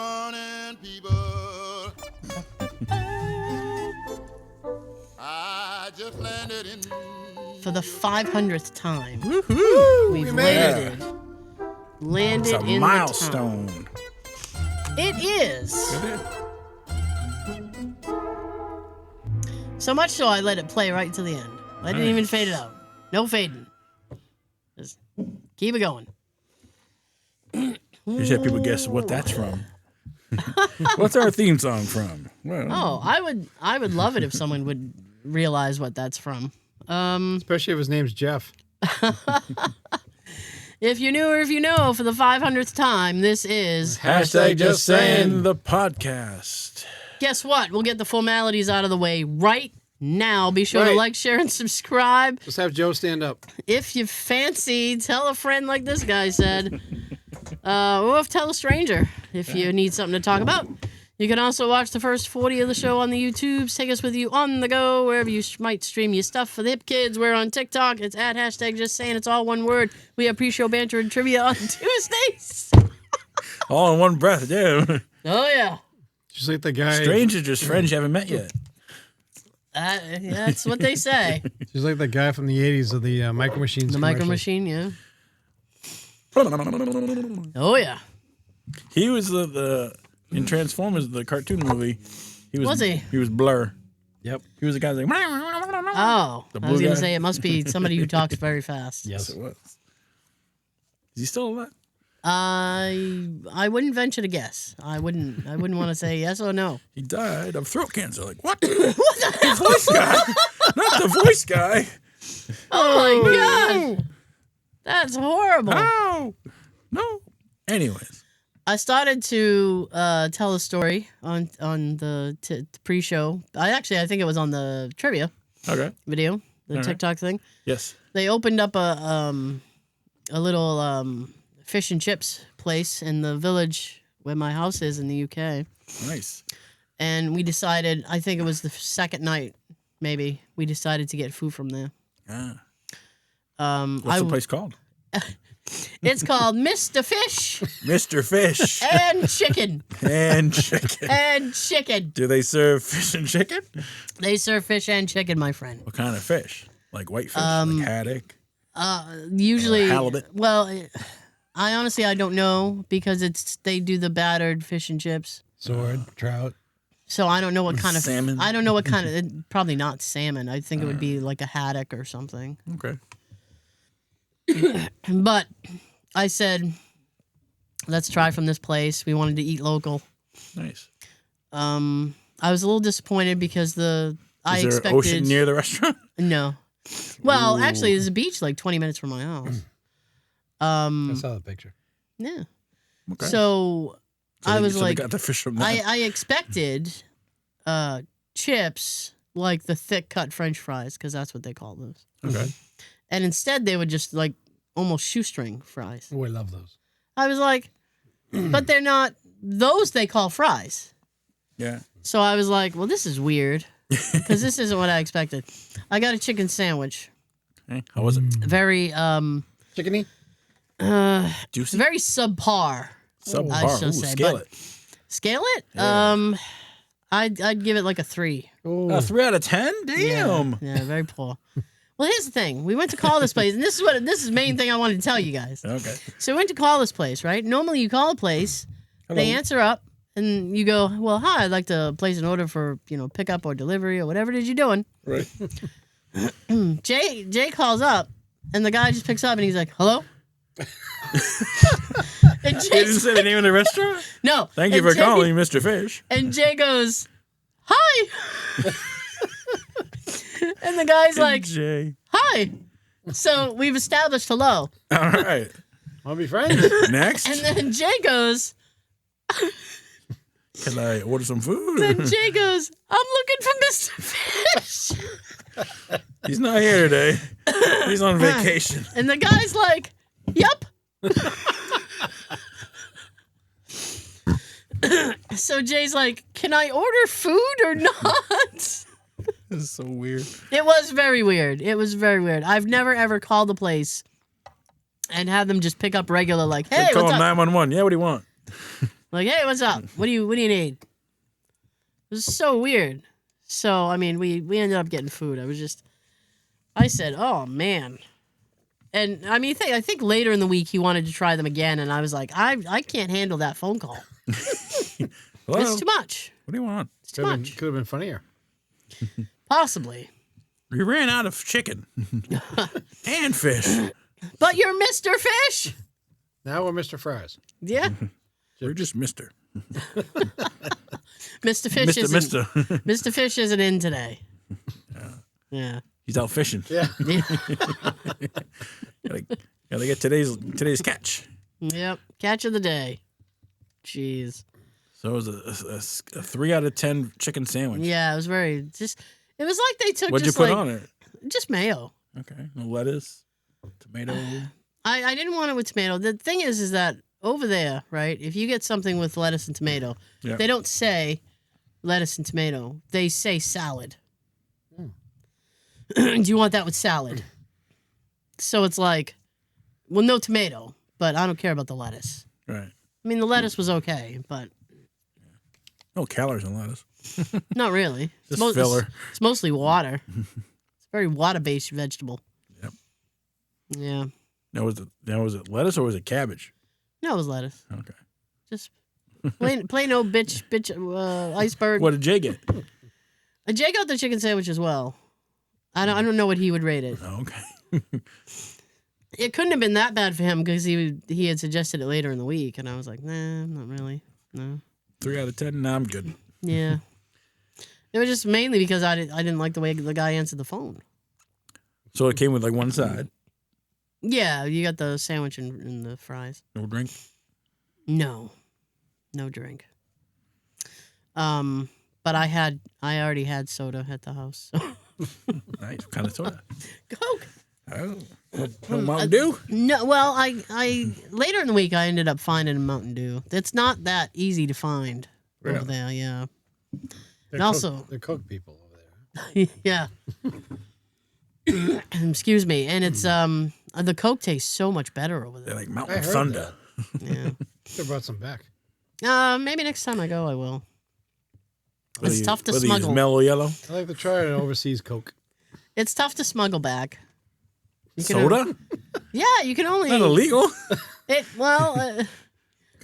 morning, people. I just landed in. For the 500th time, Woohoo! we've made landed. it. Landed It's a in milestone. the town. It is. It is. So much so I let it play right to the end. I didn't even fade it out. No fading. Just keep it going. You should have people guess what that's from. What's our theme song from? Well, Oh, I would love it if someone would realize what that's from. Especially if his name's Jeff. If you knew or if you know, for the 500th time, this is hashtag just saying the podcast. Guess what? We'll get the formalities out of the way right now. Be sure to Right. like, share, and subscribe. Let's have Joe stand up. If you fancy, tell a friend like this guy said. Or tell a stranger if you need something to talk about. You can also watch the first 40 of the show on the YouTubes. Take us with you on the go, wherever you might stream your stuff for the hip kids. We're on TikTok. It's at hashtag just saying. It's all one word. We have pre-show banter and trivia on Tuesdays. All in one breath, yeah. Oh, yeah. Just like the guy. Strangers, just friends you haven't met yet. Yeah, that's what they say. Just like the guy from the 80s of the Micro Machines. The Micro commercials. Machine, yeah. Oh, yeah. He was the in Transformers, the cartoon movie. Was he? He was Blur. Yep. He was the guy that like, Oh, The I was blue going guy? to say it must be somebody who talks very fast. Yes. it was. Is he still alive? I wouldn't venture to guess. I wouldn't want to say yes or no. He died of throat cancer. Like, what? The voice guy? Not the voice guy. Oh my god, that's horrible. No. No. Anyways. I started to tell a story on the pre-show. I think it was on the trivia Okay. video, the All right. TikTok thing. Yes. They opened up a little fish and chips place in the village where my house is in the UK. Nice. And we decided, I think it was the second night, maybe, we decided to get food from there. Ah. Um, What's the place called? It's called Mr. Fish Mr. Fish and Chicken. and Chicken. And chicken. Do they serve fish and chicken? They serve fish and chicken, my friend. What kind of fish? Like whitefish? Like haddock? Usually, halibut? well, I don't know because they do the battered fish and chips. Sword, trout. So I don't know what kind of Salmon? I don't know what kind of. Probably not salmon. I think it would be like a haddock or something. Okay. But I said, let's try from this place. We wanted to eat local. Nice. I was a little disappointed because I Is there expected an ocean near the restaurant? No. Well, actually, there's a beach like 20 minutes from my house. I saw the picture. Yeah. Okay. So I was they like, got the fish from that. I expected chips like the thick cut French fries because that's what they call those. Okay. And instead, they were just like almost shoestring fries. Oh, I love those. I was like, but they're not those they call fries. Yeah. So I was like, well, this is weird because this isn't what I expected. I got a chicken sandwich. Okay. How was it? Very, Chickeny? Juicy? very subpar. I Subpar. should Ooh, say, scale but- it. Scale it? Yeah. I'd give it like a 3. Oh, 3 out of 10? Damn. Yeah, very poor. Well, here's the thing. We went to call this place, and this is the main thing I wanted to tell you guys. Okay. So we went to call this place, right? Normally, you call a place, they answer up, and you go, "Well, hi, I'd like to place an order for pickup or delivery or whatever it is you're doing." Right. Jay calls up, and the guy just picks up, and he's like, "Hello." And You Jay, didn't say the name of the restaurant? no. Thank you and for Jay- calling, Mr. Fish. And Jay goes, "Hi." And the guy's like, Jay. "Hi." So we've established hello. All right. want to be friends? Next. And then Jay goes, Can I order some food? then Jay goes, "I'm looking for Mr. Fish." He's not here today. He's on vacation. And the guy's like, "Yep." So Jay's like, "Can I order food or not?" This is so weird. It was very weird. It was very weird. I've never ever called a place and had them just pick up regular like, "Hey, Call what's up?" 911. Yeah, what do you want? Like, hey, what's up? What do you need? It was so weird. So I mean, we ended up getting food. I said, oh man. And I mean, I think later in the week he wanted to try them again, and I was like, I can't handle that phone call. Hello? It's too much. What do you want? It's too much. Could have been funnier. Possibly. We ran out of chicken and fish. But you're Mr. Fish. Now we're Mr. Fries. Yeah. We're just Mister. Mr. Fish Mister, isn't. Mister. Mr. Fish isn't in today. Yeah. He's out fishing. Yeah. Gotta get today's catch. Yep. Catch of the day. Jeez. So it was a 3 out of 10 chicken sandwich. Yeah, it was very just. It was like they took. What'd you just put like, on it? Just mayo. Okay, no lettuce, tomato. I didn't want it with tomato. The thing is that over there, right? If you get something with lettuce and tomato, Yeah. they don't say lettuce and tomato. They say salad. Do you want that with salad? So it's like, well, no tomato, but I don't care about the lettuce. Right. I mean, the lettuce was okay, but No calories in lettuce. not really. Just filler. It's mostly water. It's a very water-based vegetable. Yep. Yeah. Now was it lettuce or was it cabbage? No, it was lettuce. Okay. Just plain old bitch iceberg. What did Jay get? Jay got the chicken sandwich as well. I don't know what he would rate it. Oh, okay. It couldn't have been that bad for him because he had suggested it later in the week, and I was like, nah, not really. No. 3 out of 10. Nah, I'm good. Yeah. It was just mainly because I didn't like the way the guy answered the phone. So it came with like one side. Yeah, you got the sandwich and the fries. No drink. No drink. But I already had soda at the house. So. Nice. What kind of soda? Coke. Oh, no Mountain Dew. No, well, I later in the week I ended up finding a Mountain Dew. It's not that easy to find over Really? there. Yeah. They're And also, they're Coke people over there. yeah. Excuse me, and it's the Coke tastes so much better over They're there. like I Mountain heard Thunder. Yeah. Should have brought some back. Maybe next time I go, I will. What It's do you- tough to what do you use, smuggle. mellow yellow I like to try an overseas Coke. It's tough to smuggle back. You can soda. Yeah, you can only. Not illegal. It well,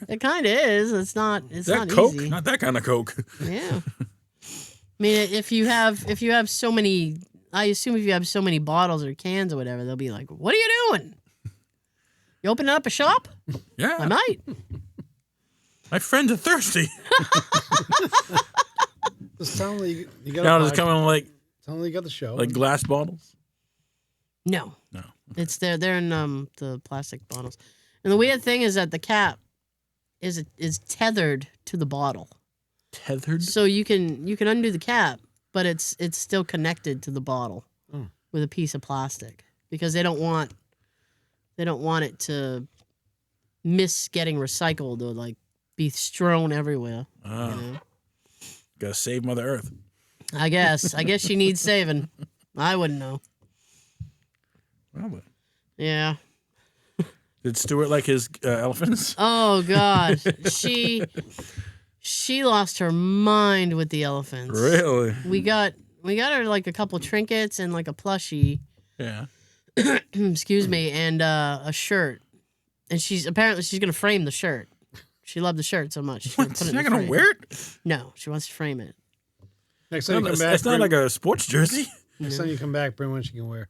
it kind of is. It's not. It's That not Coke, easy. not that kind of Coke. Yeah. I mean, if you have so many, I assume if you have so many bottles or cans or whatever, they'll be like, "What are you doing? You opening up a shop? Yeah, I might." my friends are thirsty. Just tell them you got Now a it's podcast. coming like Tell them you got the show. like glass bottles. No, No. it's they're in the plastic bottles, and the weird thing is that the cap is tethered to the bottle, Tethered. so you can undo the cap, but it's still connected to the bottle with a piece of plastic because they don't want it to miss getting recycled or like be strewn everywhere. Oh, You know? gotta save Mother Earth. I guess she needs saving. I wouldn't know. Well, but Yeah. did Stuart like his elephants? Oh God, she lost her mind with the elephants. Really? We got her like a couple trinkets and like a plushie. Yeah. Excuse me, and a shirt. And she's gonna frame the shirt. She loved the shirt so much. She's What? put She's it in not the gonna frame. wear it. No, she wants to frame it. Next time you come It's, back, it's not like a sports jersey. next time you come back, bring one she can wear.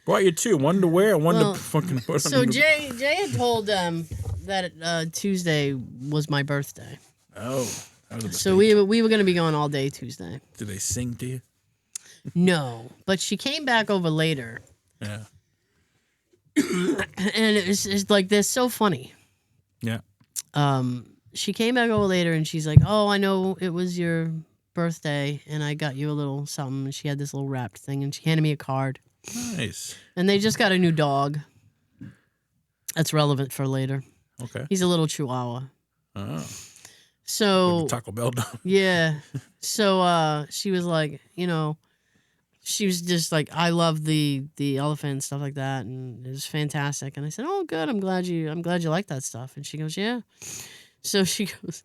Brought you two, one to wear, and one Well, to fucking put So on the- Jay had told them that Tuesday was my birthday. Oh, that was a So mistake. we were gonna be going all day Tuesday. Did they sing to you? No, but she came back over later, Yeah. and it's like they're so funny. Yeah. She came back over later, and she's like, "Oh, I know it was your birthday, and I got you a little something." And she had this little wrapped thing, and she handed me a card. Nice. And they just got a new dog. That's relevant for later. Okay. He's a little Chihuahua. Oh. So Taco Bell dog. yeah. So she was like, she was just like, I love the elephant and stuff like that, and it was fantastic. And I said, oh, good. I'm glad you like that stuff. And she goes, yeah. So she goes,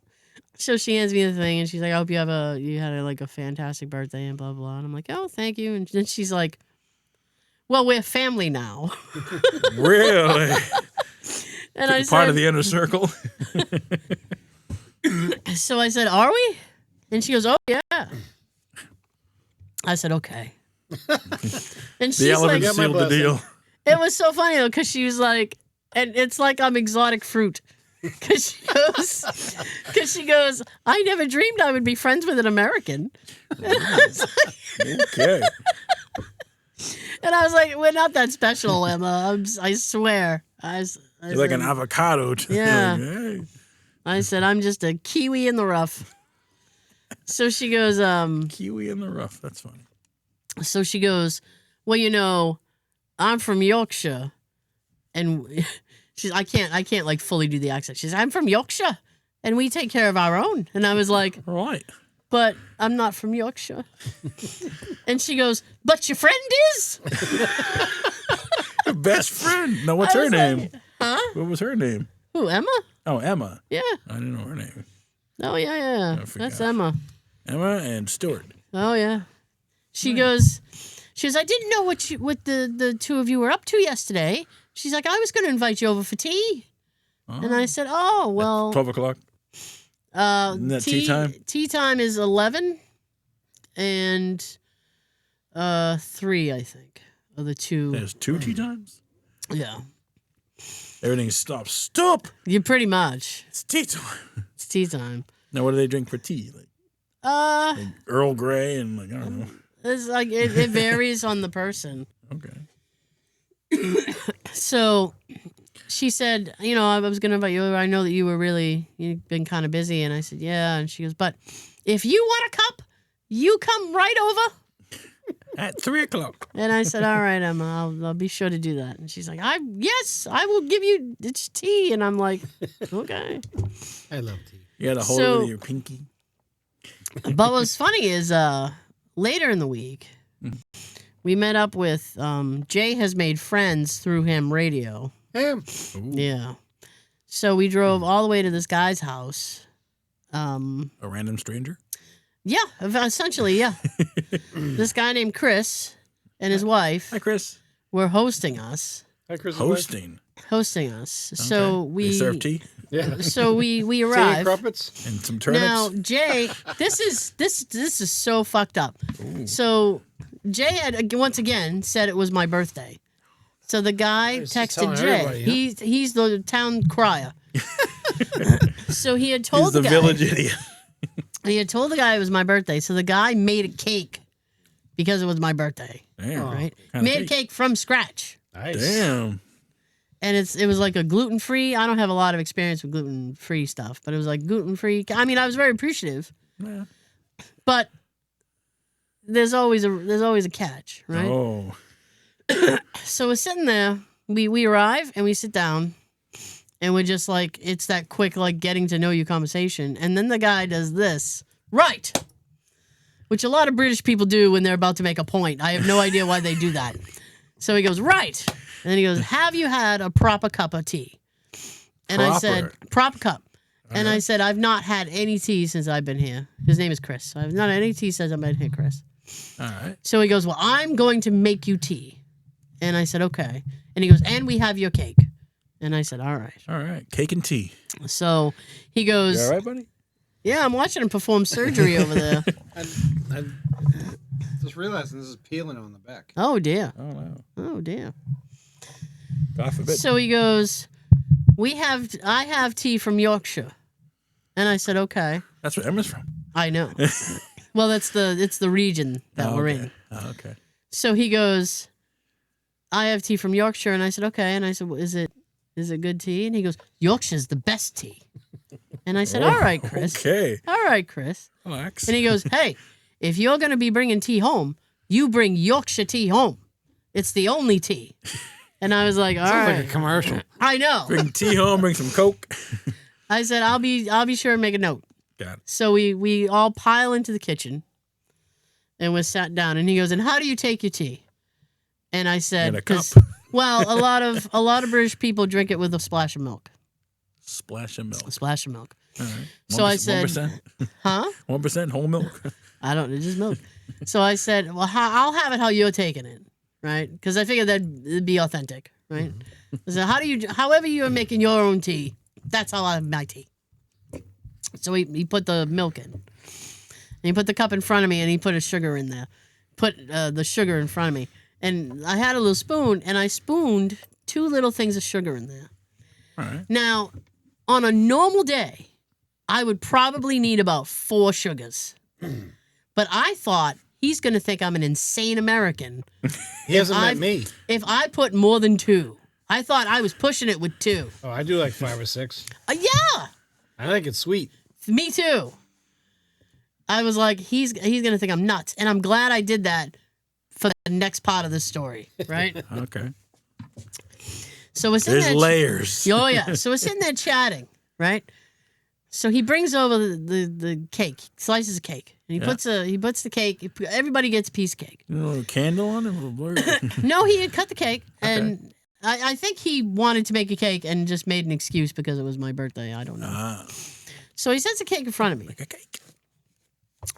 so she hands me the thing, and she's like, I hope you had a fantastic birthday and blah blah. And I'm like, oh, thank you. And then she's like, well, we're family now. Really? And I said, Part of the inner circle. so I said, are we? And she goes, oh yeah. I said, okay. And she's The like, elephant sealed the deal. it was so funny though, because she was like, and it's like I'm exotic fruit. Because she goes, I never dreamed I would be friends with an American. Okay. And I was like, we're not that special, Emma. I swear. I You're like an avocado. Too. Yeah. Like, hey. I said, I'm just a kiwi in the rough. So she goes, Kiwi in the rough. That's funny. so she goes, well, I'm from Yorkshire. And I can't like fully do the accent. She's, I'm from Yorkshire and we take care of our own. And I was like, All right. but I'm not from Yorkshire. And she goes, but your friend is? Your best friend. No, what's I her was name? like, huh? What was her name? Who, Emma? Oh, Emma. Yeah. I didn't know her name. Oh, yeah. I forgot. That's Emma. Emma and Stuart. Oh, yeah. She goes, I didn't know what the two of you were up to yesterday. She's like, I was going to invite you over for tea. Oh. And I said, oh, well. 12 o'clock. Isn't that tea time? Tea time is 11 and 3, I think, are the two. There's 2 tea times? Yeah. Everything stops. Stop! You pretty much. It's tea time. It's tea time. Now, what do they drink for tea? Like Earl Grey and I don't know. It's like it varies on the person. Okay. So she said, I was going to invite you over. I know that you've been kind of busy. And I said, yeah. And she goes, but if you want a cup, you come right over. At 3 o'clock. And I said, all right, Emma, I'll be sure to do that. And she's like, yes, I will give you tea. And I'm like, okay. I love tea. You had to hold it with your pinky. But what's funny is later in the week, we met up with Jay has made friends through ham radio. Ham. Ooh. Yeah. So we drove all the way to this guy's house. A random stranger? Yeah, essentially, yeah. This guy named Chris and his wife Hi, Chris. were hosting us. Hi, Chris. Hosting. So Okay. we They serve tea Yeah. So we Tea and arrived. crumpets. and some turnips. Now, Jay, this is so fucked up. So Jay had once again said it was my birthday. So the guy He's just texted telling Jay. everybody, huh? He's the town crier. So he had told He's the guy. village idiot. He had told the guy it was my birthday. So the guy made a cake because it was my birthday. Damn. Right? Kinda Made a cake from scratch. Nice. Damn. And it was like a gluten-free. I don't have a lot of experience with gluten-free stuff, but it was like gluten-free. I mean, I was very appreciative. Yeah. But there's always a catch, right? Oh. So we're sitting there. We arrive and we sit down, and we're just like, it's that quick like getting to know you conversation. And then the guy does this, right? Which a lot of British people do when they're about to make a point. I have no idea why they do that. So he goes, right. And then he goes, have you had a proper cup of tea? And I said, proper cup. And I said, I've not had any tea since I've been here. His name is Chris. So I've not had any tea since I've been here, Chris. All right. So he goes, well, I'm going to make you tea. And I said, okay. And he goes, and we have your cake. And I said, all right. All right. Cake and tea. So he goes, You all right, buddy? yeah, I'm watching him perform surgery over there. I just realizing this is peeling on the back. Oh, dear. Oh, wow. Oh, dear. God forbid. So he goes, I have tea from Yorkshire. And I said, okay. That's where Emma's from. I know. Well, it's the region that we're in. Oh, okay. So he goes, I have tea from Yorkshire. And I said, okay. And I said, well, is it good tea? And he goes, Yorkshire's the best tea. And I said, all right, Chris. Okay. All right, Chris. Relax. And he goes, hey, if you're going to be bringing tea home, you bring Yorkshire tea home. It's the only tea. And I was like, all Sounds right. like a commercial. I know. Bring tea home, bring some Coke. I said, I'll be sure and make a note. Got it. So we all pile into the kitchen. and we sat down. And he goes, "And how do you take your tea?" And I said, In a cup. Well, a lot of British people drink it with a splash of milk. Splash of milk. A splash of milk. All right. So I said, 1%? Huh? 1% whole milk. I don't. It's just milk. So I said, well, I'll have it how you're taking it, right? Because I figured that'd be authentic, right? I said, however you're making your own tea, that's how I have my tea. So he put the milk in, and he put the cup in front of me, and he put a sugar in there. Put the sugar in front of me, and I had a little spoon, and I spooned 2 little things of sugar in there. All right. Now, on a normal day, I would probably need about 4 sugars. But I thought he's going to think I'm an insane American. He hasn't met me. If I put more than 2. I thought I was pushing it with 2. Oh, I do like 5 or 6. Yeah. I think it's sweet. Me too. I was like, he's going to think I'm nuts. And I'm glad I did that for the next part of the story, right? Okay. So we're sitting There's there. layers. Oh, yeah. So we're sitting there chatting, right? So he brings over the cake, slices of cake, and he puts the cake. Everybody gets a piece of cake. You know, a candle on it? No, he had cut the cake, and I think he wanted to make a cake and just made an excuse because it was my birthday. I don't know. So he sets the cake in front of me, Like a cake.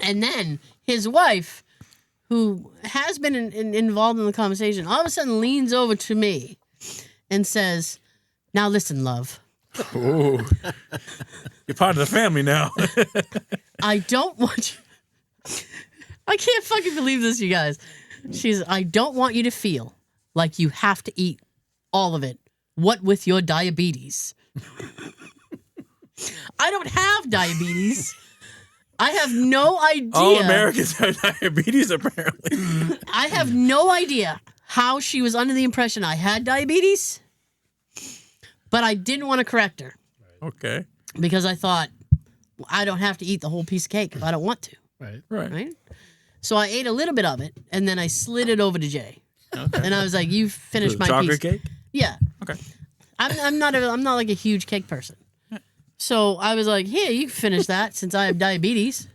and then his wife, who has been involved in the conversation, all of a sudden leans over to me and says, "Now listen, love. Oh, you're part of the family now." I don't want you." I can't fucking believe this, you guys. I don't want you to feel like you have to eat all of it. What with your diabetes? I don't have diabetes. I have no idea. All Americans have diabetes, apparently. I have no idea how she was under the impression I had diabetes, but I didn't want to correct her. Okay. Because I thought, I don't have to eat the whole piece of cake if I don't want to. Right. Right? So I ate a little bit of it, and then I slid it over to Jay. Okay. And I was like, "You finished my chocolate piece." cake? Yeah. Okay. I'm not like a huge cake person. So I was like, "Here, you can finish that since I have diabetes."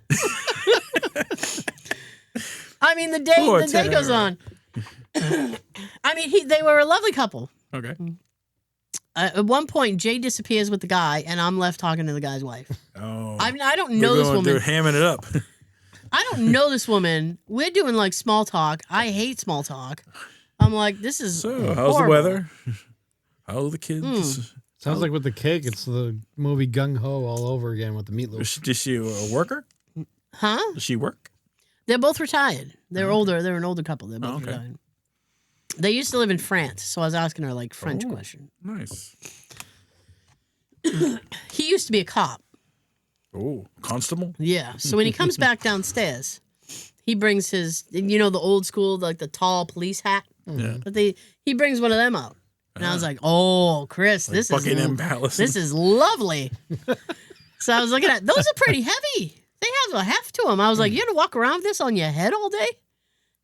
I mean, the day goes on. I mean, they were a lovely couple. Okay. At one point, Jay disappears with the guy, and I'm left talking to the guy's wife. Oh. I mean, I don't know this woman. They're hamming it up. I don't know this woman. We're doing like small talk. I hate small talk. I'm like, this is So, how's horrible. the weather? How are the kids? Sounds like with the cake, it's the movie Gung Ho all over again with the meatloaf. Is she a worker? Huh? Does she work? They're both retired. They're older. They're an older couple. They're both okay. retired. They used to live in France, so I was asking her like French question. Nice. He used to be a cop. Oh, constable? Yeah. So when he comes back downstairs, he brings his, the old school, like the tall police hat. Yeah. But he brings one of them out. And I was like, "Oh, Chris, this Buckingham Palace. This is lovely." So I was looking at, those are pretty heavy. They have a heft to them. I was like, "You're going to walk around with this on your head all day?"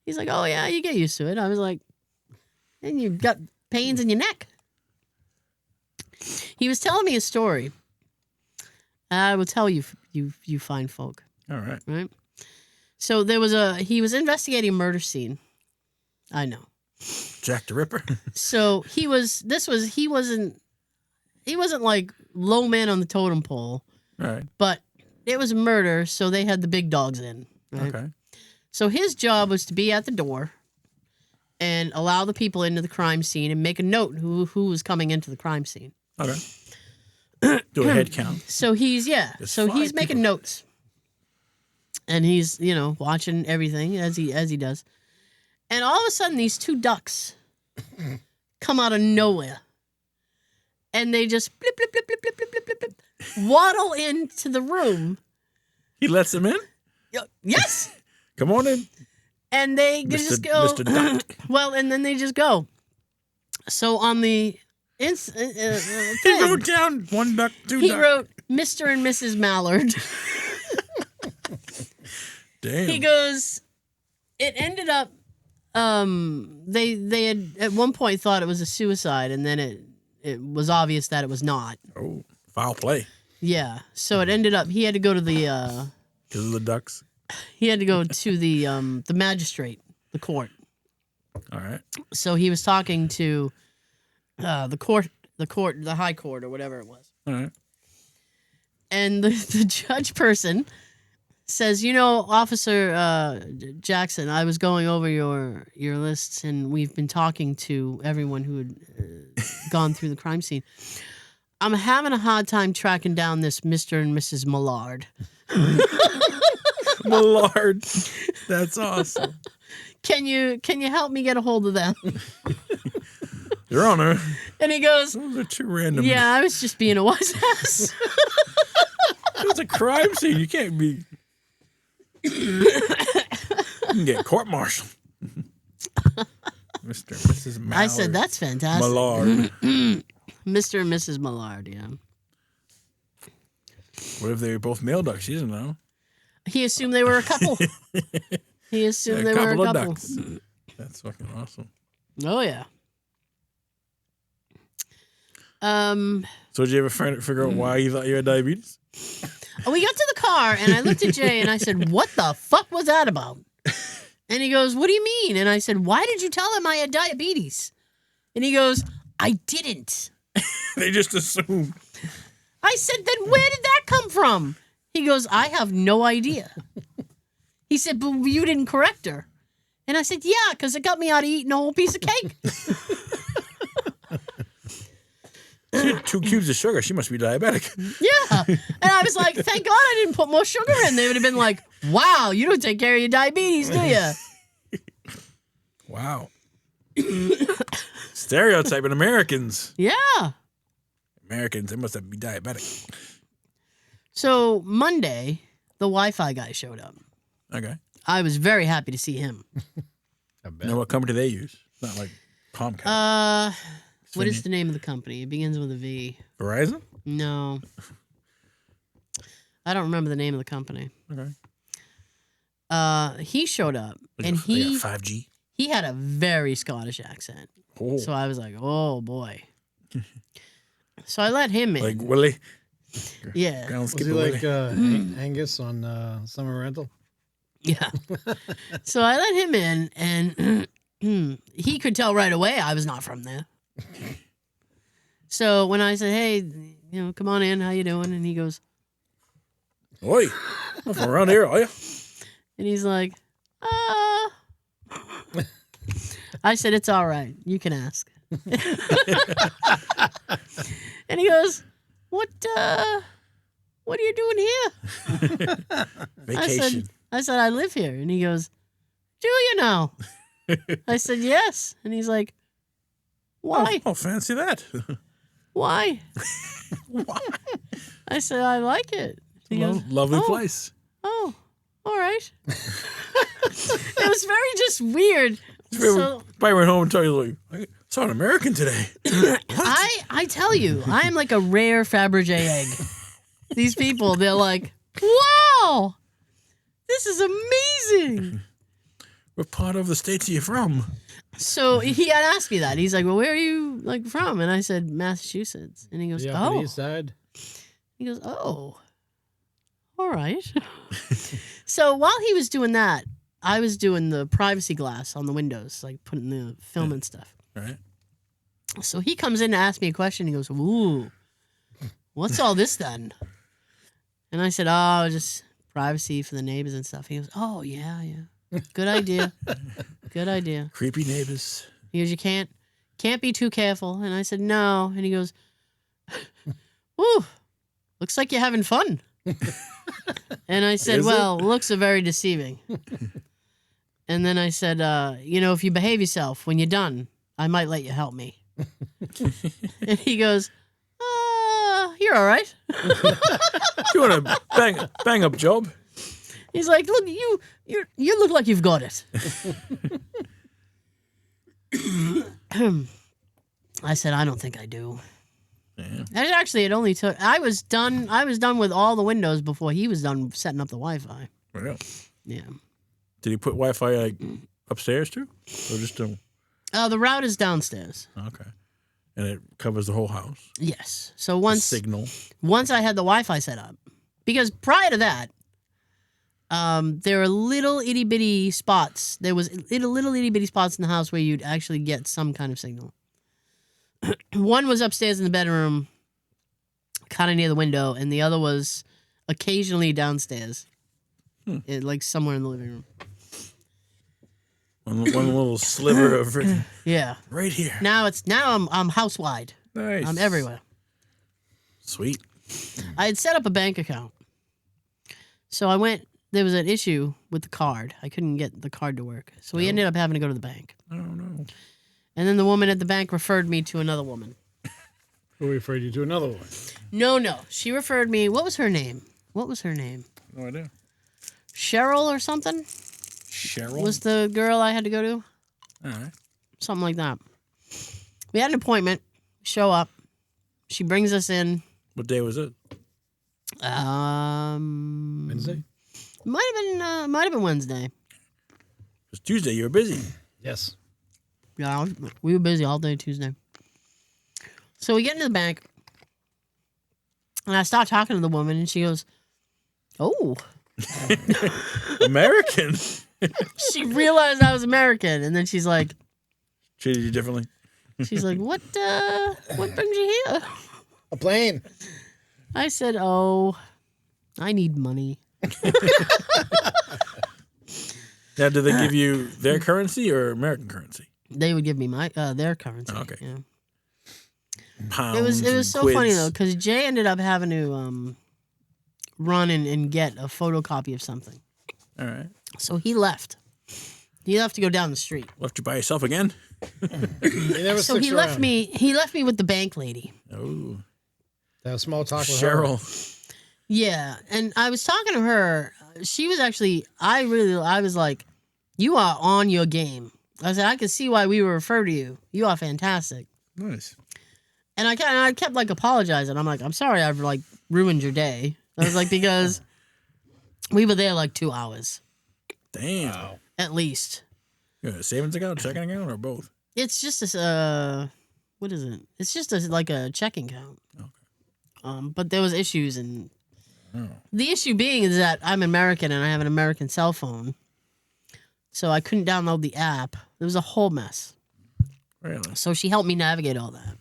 He's like, "Oh, yeah, you get used to it." I was like, "And you've got pains in your neck." He was telling me a story. I will tell you, you fine folk. All right. Right? So he was investigating a murder scene. I know. Jack the Ripper? So he wasn't like low man on the totem pole, Right. but it was a murder, so they had the big dogs in. Right? Okay. So his job was to be at the door and allow the people into the crime scene and make a note who was coming into the crime scene. Okay. Do a head count. So he's There's so he's 5 making people. notes. And he's, watching everything as he does. And all of a sudden these 2 ducks come out of nowhere. And they just blip, blip, blip, blip, blip, blip, blip, blip, blip, waddle into the room. He lets them in? Yes. Come on in. And they just go. Mr. Duck. Well, and then they just go. So on the He thing, wrote down 1 duck, 2 he duck. wrote Mr. and Mrs. Mallard. Damn. He goes, it ended up, they had at one point thought it was a suicide, and then it was obvious that it was not. Oh, foul play. Yeah. So it ended up, he had to go to the, Because of the ducks. He had to go to the magistrate, the court. All right. So he was talking to the high court or whatever it was. All right. And the judge person says, Officer Jackson, I was going over your lists, and we've been talking to everyone who had gone through the crime scene. I'm having a hard time tracking down this Mr. and Mrs. Millard. Millard. That's awesome. Can you help me get a hold of them? Your Honor. And he goes, Those are too random. yeah, I was just being a wise ass. It's a crime scene. You can't be. You can get court-martialed. Mr. and Mrs. Mallard. I said, that's fantastic. Millard. Mr. and Mrs. Millard, yeah. What if they were both male ducks? He doesn't know. He assumed they were a couple. He assumed they were a of couple. ducks. That's fucking awesome. Oh, yeah. So did you ever figure out why you thought you had diabetes? We got to the car, and I looked at Jay, and I said, what the fuck was that about? And he goes, what do you mean? And I said, why did you tell him I had diabetes? And he goes, I didn't. They just assumed. I said, then where did that come from? He goes, I have no idea. He said, but you didn't correct her. And I said, yeah, because it got me out of eating a whole piece of cake. She had 2 cubes of sugar. She must be diabetic. Yeah. And I was like, thank God I didn't put more sugar in. They would have been like, wow, you don't take care of your diabetes, do you? Wow. Stereotyping Americans. Yeah. Americans, they must have be diabetic. So Monday, the Wi-Fi guy showed up. Okay. I was very happy to see him. I bet. You know what company they use? Not like Comcast. What is the name of the company? It begins with a V. Verizon? No. I don't remember the name of the company. Okay. He showed up, They and got he 5G. he had a very Scottish accent. Oh. So I was like, oh boy. So I let him in. Like Willie. Yeah. Ground Was skipper he Willie. like Angus on Summer Rental? Yeah. So I let him in, and he could tell right away I was not from there. So when I said, hey, come on in, how you doing? And he goes, Oi, I'm from around here, are you? and he's like, I said, it's all right. You can ask. And he goes, what are you doing here? Vacation. I said, I live here. And he goes, do you now? I said, yes. And he's like, why? Oh, fancy that. Why? Why? I said, I like it. He goes, Lovely "Oh, place. Oh, all right." It was very just weird. So Probably went home and told you, like, I saw an American today. I tell you, I am like a rare Fabergé egg. These people, they're like, wow, this is amazing. What part of the States are you from? So he had asked me that. He's like, well, where are you from? And I said, Massachusetts. And he goes, Yeah, oh. east side. He goes, oh, all right. So while he was doing that, I was doing the privacy glass on the windows, like putting the film and stuff. Right. So he comes in to ask me a question. He goes, ooh, what's all this then? And I said, oh, just privacy for the neighbors and stuff. He goes, oh, yeah. Good idea. Good idea. Creepy neighbors. He goes, you can't be too careful. And I said, no. And he goes, ooh, looks like you're having fun. And I said, Is well, looks are very deceiving. And then I said, if you behave yourself when you're done, I might let you help me. And he goes, you're all right. You want a bang up job? He's like, look, you look like you've got it. I said, I don't think I do. Yeah. And actually, it only took. I was done with all the windows before he was done setting up the Wi-Fi. Really? Yeah. Did he put Wi-Fi like upstairs too, or just a? The router's downstairs. Okay, and it covers the whole house. Yes. So Signal. once I had the Wi-Fi set up, because prior to that, There are little itty bitty spots. There was little itty bitty spots in the house where you'd actually get some kind of signal. One was upstairs in the bedroom, kind of near the window, and the other was occasionally downstairs, like somewhere in the living room. One little sliver of Yeah. right here. Now I'm house wide. Nice. I'm everywhere. Sweet. I had set up a bank account, so I went. There was an issue with the card. I couldn't get the card to work, so we ended up having to go to the bank. Oh no. And then the woman at the bank referred me to another woman. Who referred you to another one? No. She referred me. What was her name? No idea. Cheryl or something? Cheryl Was the girl I had to go to? All right. Something like that. We had an appointment. Show up. She brings us in. What day was it? Wednesday? Might have been Wednesday. It's Tuesday. You were busy. Yes. Yeah, we were busy all day Tuesday. So we get into the bank, and I start talking to the woman, and she goes, "Oh." American. She realized I was American, and then she's like, Treated you differently. "What brings you here?" A plane. I said, "Oh, I need money." Now, did they give you their currency or American currency? They would give me their currency. Okay. Yeah. Pounds. It was and so quids. funny though, because Jay ended up having to run and get a photocopy of something. All right. So he left. He left to go down the street. Left you by yourself again? He never So sticks he around. left me. He left me with the bank lady. Oh. To have small talk with her. Cheryl. Yeah, and I was talking to her. She was actually. I was like, "You are on your game." I said, "I can see why we were referred to you. You are fantastic." Nice. And I kept like apologizing. I'm like, "I'm sorry, I've like ruined your day." I was like, because we were there like 2 hours Damn. Wow. at least. You got a savings account, checking account, or both? It's just a what is it? It's just like a checking account. Okay. But there was issues, and Oh. the issue being is that I'm American and I have an American cell phone, so I couldn't download the app. It was a whole mess. Really? So she helped me navigate all that.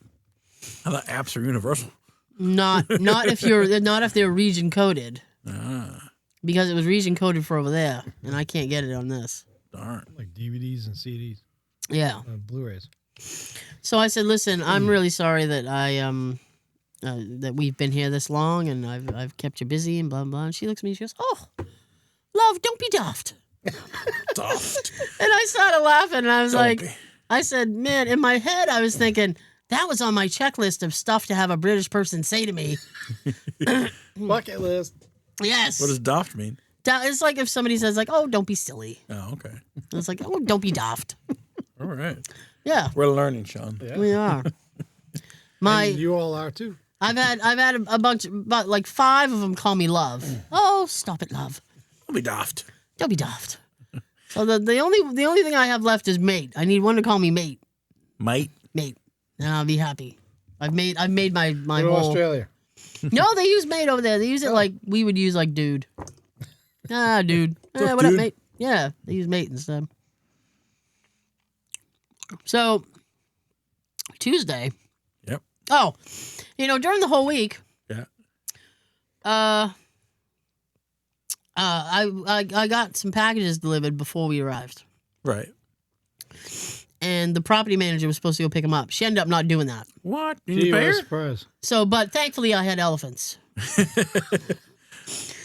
I thought apps are universal. Not if they're region coded, Ah, because it was region coded for over there, and I can't get it on this. darn. Like DVDs and CDs, Yeah. Blu-rays. So I said, "Listen, I'm really sorry that that we've been here this long, and I've kept you busy and blah blah." And she looks at me, she goes, "Oh, love, don't be daft." Soft. And I started laughing, and I was Don't like, be. I said, "Man," in my head, I was thinking that was on my checklist of stuff to have a British person say to me. Bucket list. Yes. What does daft mean? It's like if somebody says like, "Oh, don't be silly." Oh, okay. It's like, "Oh, don't be daft." All right. Yeah, We're learning, Sean. Yeah. we are. And you all are too. I've had a bunch, about like 5 of them call me love. Oh, stop it, love. I'll be daft. Don't be daft. So the only thing I have left is mate. I need one to call me mate, Mate. and I'll be happy. I've made my Go to whole. Australia. No, they use mate over there. They use it like we would use like dude. Ah, dude. What's up, What up, dude? mate? Yeah, they use mate instead. So Tuesday. Yep. Oh, during the whole week, Yeah. I got some packages delivered before we arrived, Right. and the property manager was supposed to go pick them up. She ended up not doing that. What? You Gee, need to what pay a her? surprise. So, but thankfully, I had elephants. Yeah,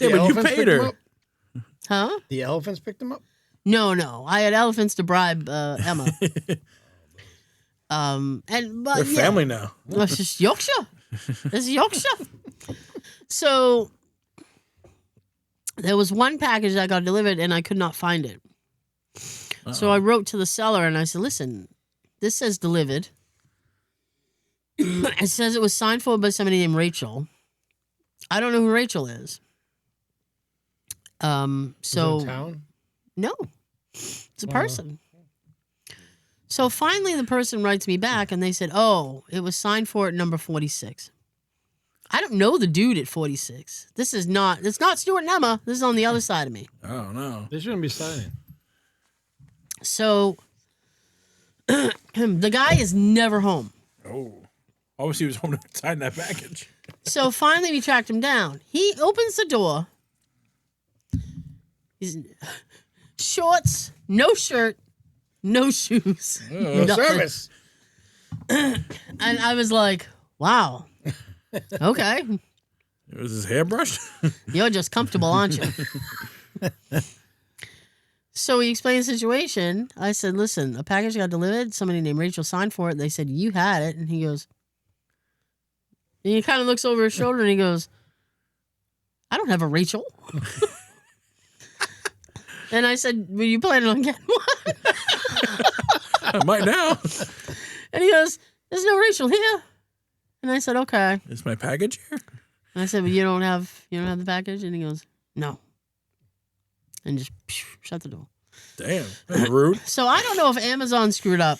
but you elephants paid picked them her. up? Huh? The elephants picked them up? No. I had elephants to bribe Emma. But They're yeah. family now. Well, it's just Yorkshire. It's Yorkshire. So there was one package that got delivered, and I could not find it. So I wrote to the seller, and I said, "Listen, this says delivered. It says it was signed for by somebody named Rachel. I don't know who Rachel is. Was it in So town? no, it's a Wow. person." So finally, the person writes me back, and they said, "Oh, it was signed for at number 46." I don't know the dude at 46. It's not Stuart and Emma. This is on the other side of me. Oh, no. They shouldn't be signing. So the guy is never home. Oh. Obviously, he was holding inside that package. So finally we tracked him down. He opens the door. He's shorts, no shirt, no shoes. Oh, nothing. service. And I was like, wow. Okay. Was his hair brushed? You're just comfortable, aren't you? So he explained the situation. I said, listen, a package got delivered. Somebody named Rachel signed for it. They said, you had it. And he goes, and he kind of looks over his shoulder and he goes, I don't have a Rachel. And I said, were you planning on getting one? I might now. And he goes, there's no Rachel here. And I said, okay. Is my package here? And I said, well, you don't have the package? And he goes, no. And just shut the door. Damn. That's rude. So I don't know if Amazon screwed up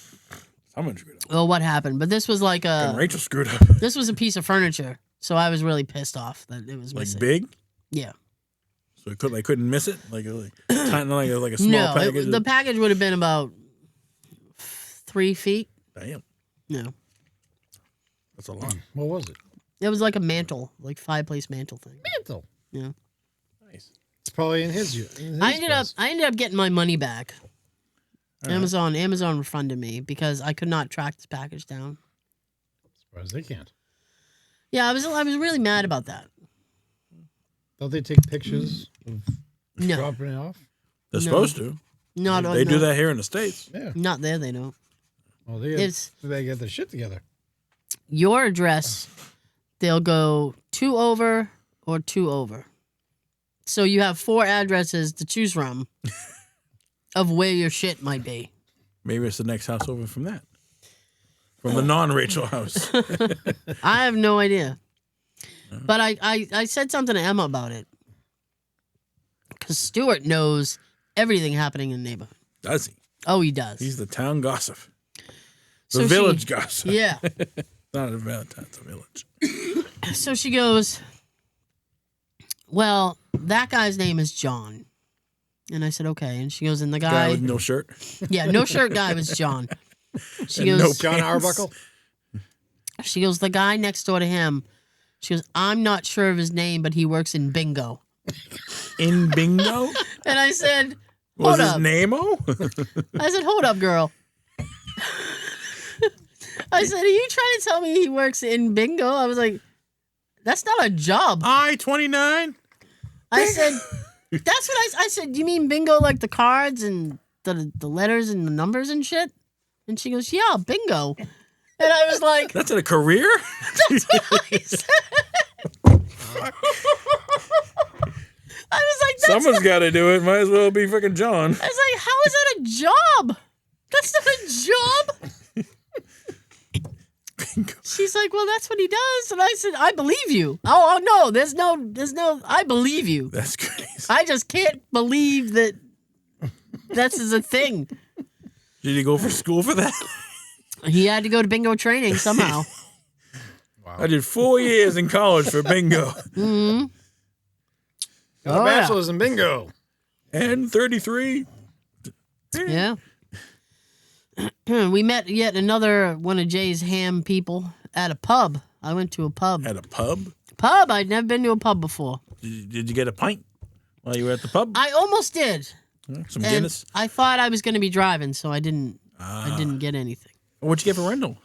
Someone screwed up. or what happened, but this was like And Rachel screwed up. this was a piece of furniture. So I was really pissed off that it was Like missing. big? Yeah. So they couldn't miss it? Like a small No, package? the package would have been about 3 feet. Damn. No. That's a lot. What was it? It was like a mantle, like fireplace mantle thing. Mantle. Yeah. Nice. It's probably in his I ended up getting my money back. All right. Amazon refunded me because I could not track this package down. Surprised they can't. Yeah, I was really mad about that. Don't they take pictures of No. dropping it off? They're No. supposed to. They do that here in the States. Yeah. Not there, they don't. Well, It's they get their shit together. your address. They'll go 2 over or 2 over. So you have 4 addresses to choose from of where your shit might be. Maybe it's the next house over from that. From the non-Rachel house. I have no idea. But I said something to Emma about it. Because Stuart knows everything happening in the neighborhood. Does he? Oh, he does. He's the town gossip. The So village gossip. Yeah. Not a Valentine, it's a village. So she goes, well, that guy's name is John. And I said, okay. And she goes, and the Guy guy, with no shirt. yeah, no shirt guy was John. She And goes, no John pants. Arbuckle? she goes, the guy next door to him. She goes, I'm not sure of his name, but he works in bingo. In bingo? And I said, Was hold his up. name-o? I said, hold up, girl. I said, are you trying to tell me he works in bingo? I was like, that's not a job. I-29? I said, that's what I said, you mean bingo like the cards and the letters and the numbers and shit? And she goes, yeah, bingo. And I was like, That's a career? that's what I said. I was like, that's Someone's got to do it. Might as well be freaking John. I was like, how is that a job? That's not a job. She's like, well, that's what he does. And I said, I believe you. Oh no, there's no, I believe you. That's crazy. I just can't believe that this is a thing. Did he go for school for that? He had to go to bingo training somehow. I did 4 years in college for bingo. Mm-hmm. Got a bachelor's in bingo. And 33. Yeah. We met yet another one of Jay's ham people at a pub. I went to a pub. At a pub? Pub? I'd never been to a pub before. Did you get a pint while you were at the pub? I almost did. Some And Guinness? I thought I was going to be driving, so I didn't get anything. What'd you get for rental?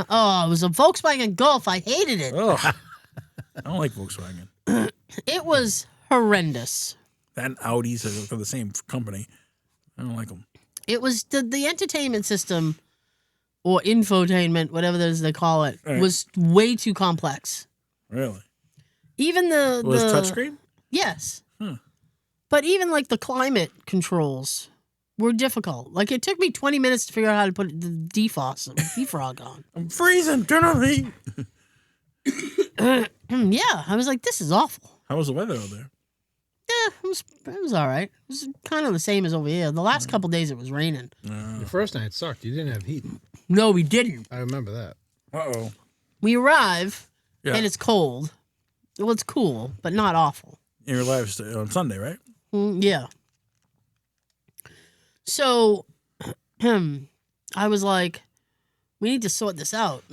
Oh, it was a Volkswagen Golf. I hated it. Oh, I don't like Volkswagen. It was horrendous. That and Audis are for the same company. I don't like them. It was the entertainment system or infotainment, whatever it is they call it, Right. was way too complex. Really? Even the Was it touchscreen? Yes. Huh. But even like the climate controls were difficult. Like it took me 20 minutes to figure out how to put the defrog on. I'm freezing. Turn on the heat. Yeah, I was like, this is awful. How was the weather out there? Yeah, it was all right. It was kind of the same as over here. The last couple days it was raining. The first night sucked. You didn't have heat. No, we didn't. I remember that. Uh-oh. We arrive. Yeah. and it's cold. Well, it's cool, but not awful. In your life on Sunday, right? Yeah. So, I was like, we need to sort this out.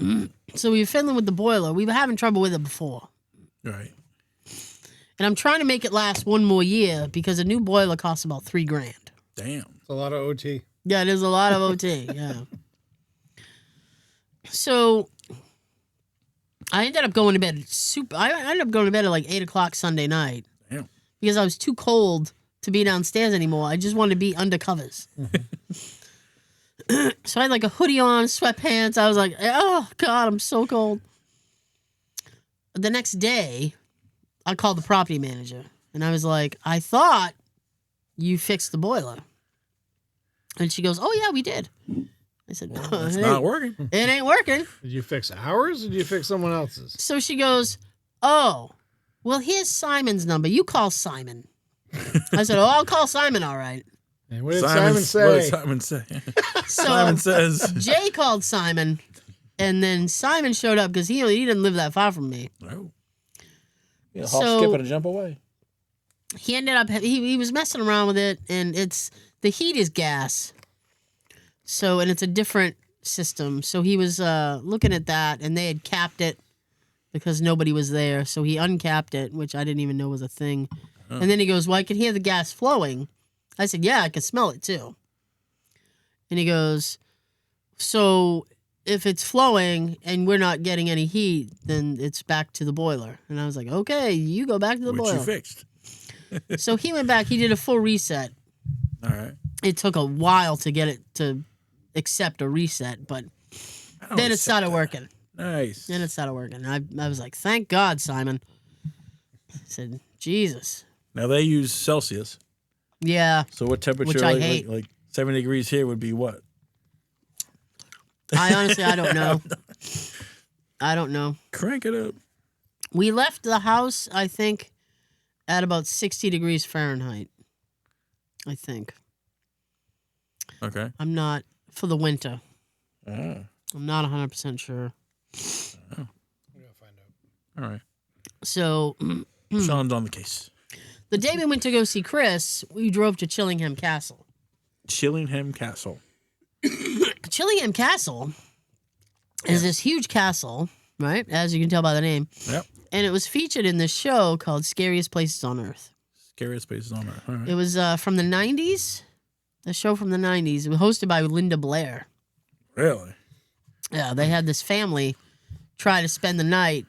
So we were fiddling with the boiler. We were having trouble with it before. Right. And I'm trying to make it last one more year because a new boiler costs about $3,000. Damn. It's a lot of OT. Yeah, there's a lot of OT. Yeah. So I ended up going to bed I ended up going to bed at like 8:00 Sunday night. Damn. Because I was too cold to be downstairs anymore. I just wanted to be under covers. So I had like a hoodie on, sweatpants. I was like, oh God, I'm so cold. The next day, I called the property manager and I was like, I thought you fixed the boiler. And she goes, oh yeah, we did. I said, no, It's not working. It ain't working. Did you fix ours or did you fix someone else's? So she goes, oh, well, here's Simon's number. You call Simon. I said, oh, I'll call Simon, all right. And what did Simon say? What did Simon say? So Simon says. Jay called Simon, and then Simon showed up because he didn't live that far from me. Oh. Yeah, hop, So- skip, and a jump away. He ended up, he was messing around with it, and the heat is gas. So, and it's a different system. So he was looking at that, and they had capped it because nobody was there. So he uncapped it, which I didn't even know was a thing. And then he goes, well, I could hear the gas flowing. I said, yeah, I could smell it too. And he goes, so if it's flowing and we're not getting any heat, then it's back to the boiler. And I was like, okay, you go back to the Which boiler. you fixed. So he went back. He did a full reset. All right. It took a while to get it to accept a reset, but I then it accept started that. working. Nice. Then it started working. I was like, thank God, Simon. I said, Jesus. Now they use Celsius. Yeah, So what temperature? Which I hate. Like 70 degrees here would be what? I honestly, I don't know. I don't know. Crank it up. We left the house, I think, at about 60 degrees Fahrenheit. I think. Okay. I'm not, for the winter. Ah. I'm not 100% sure. We're gonna find out. All right. So, Sean's on the case. the day we went to go see Chris, we drove to Chillingham Castle. Chillingham Castle. Chillingham Castle is this huge castle, right? As you can tell by the name. Yep. And it was featured in this show called Scariest Places on Earth. Scariest places on earth. All right. It was from the 90s. A show from the 90s. It was hosted by Linda Blair. Really? Yeah, they had this family try to spend the night